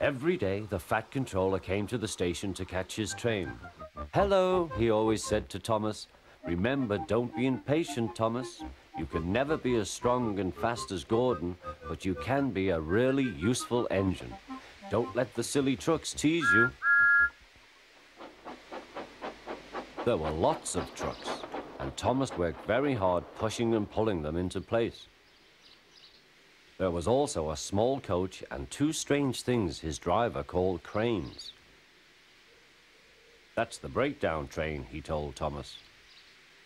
Every day, the Fat Controller came to the station to catch his train. "Hello," he always said to Thomas. "Remember, don't be impatient, Thomas. You can never be as strong and fast as Gordon, but you can be a really useful engine. Don't let the silly trucks tease you." There were lots of trucks, and Thomas worked very hard pushing and pulling them into place. There was also a small coach and two strange things his driver called cranes. "That's the breakdown train," he told Thomas.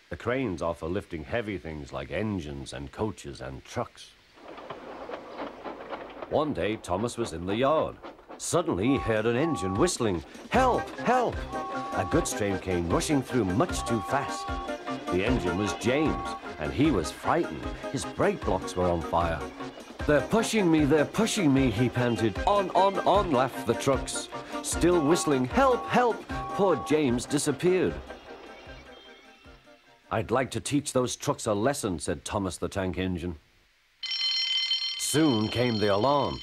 "The cranes are for lifting heavy things like engines and coaches and trucks." One day, Thomas was in the yard. Suddenly, he heard an engine whistling. "Help! Help!" A goods train came rushing through much too fast. The engine was James, and he was frightened. His brake blocks were on fire. "They're pushing me, they're pushing me," he panted. On, laughed the trucks. Still whistling, "Help! Help!" Poor James disappeared. "I'd like to teach those trucks a lesson," said Thomas the Tank Engine. Soon came the alarm.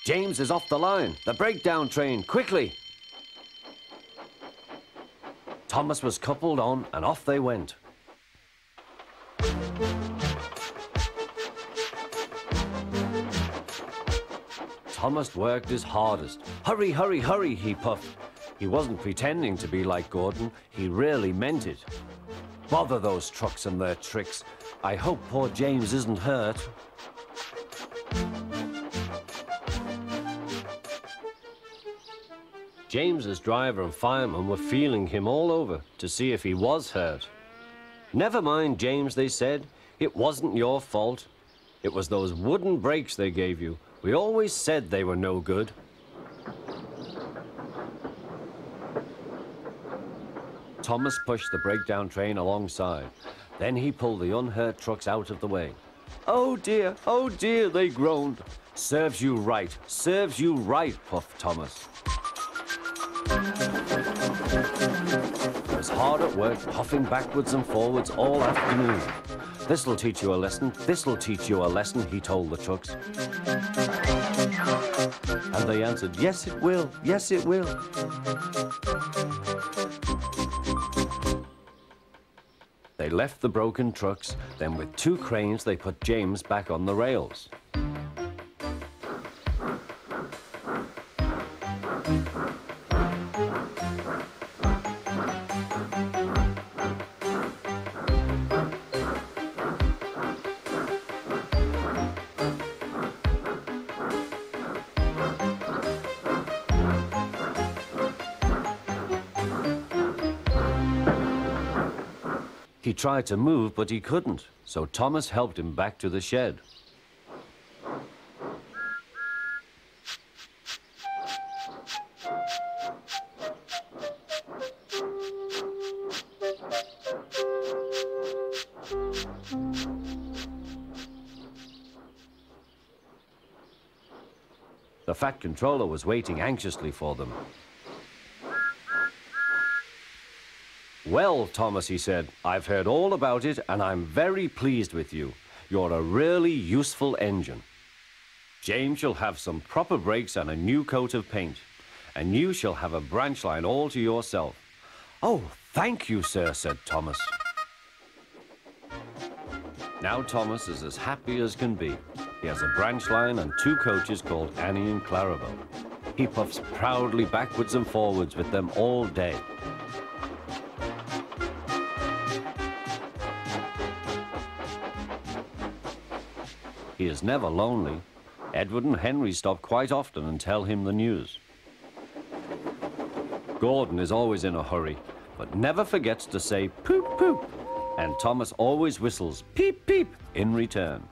"James is off the line. The breakdown train, quickly!" Thomas was coupled on, and off they went. Thomas worked his hardest. "Hurry, hurry, hurry," he puffed. He wasn't pretending to be like Gordon. He really meant it. "Bother those trucks and their tricks. I hope poor James isn't hurt." James's driver and fireman were feeling him all over to see if he was hurt. "Never mind, James," they said. "It wasn't your fault. It was those wooden brakes they gave you. We always said they were no good." Thomas pushed the breakdown train alongside. Then he pulled the unhurt trucks out of the way. "Oh dear, they groaned. "Serves you right, puffed Thomas. He was hard at work, puffing backwards and forwards all afternoon. "This'll teach you a lesson, this'll teach you a lesson," he told the trucks. And they answered, "Yes, it will, yes, it will." They left the broken trucks, then with two cranes they put James back on the rails. He tried to move, but he couldn't, so Thomas helped him back to the shed. The Fat Controller was waiting anxiously for them. "Well, Thomas," he said, "I've heard all about it, and I'm very pleased with you. You're a really useful engine. James shall have some proper brakes and a new coat of paint, and you shall have a branch line all to yourself." "Oh, thank you, sir," said Thomas. Now Thomas is as happy as can be. He has a branch line and two coaches called Annie and Clarabelle. He puffs proudly backwards and forwards with them all day. He is never lonely. Edward and Henry stop quite often and tell him the news. Gordon is always in a hurry, but never forgets to say poop, poop. And Thomas always whistles peep, peep in return.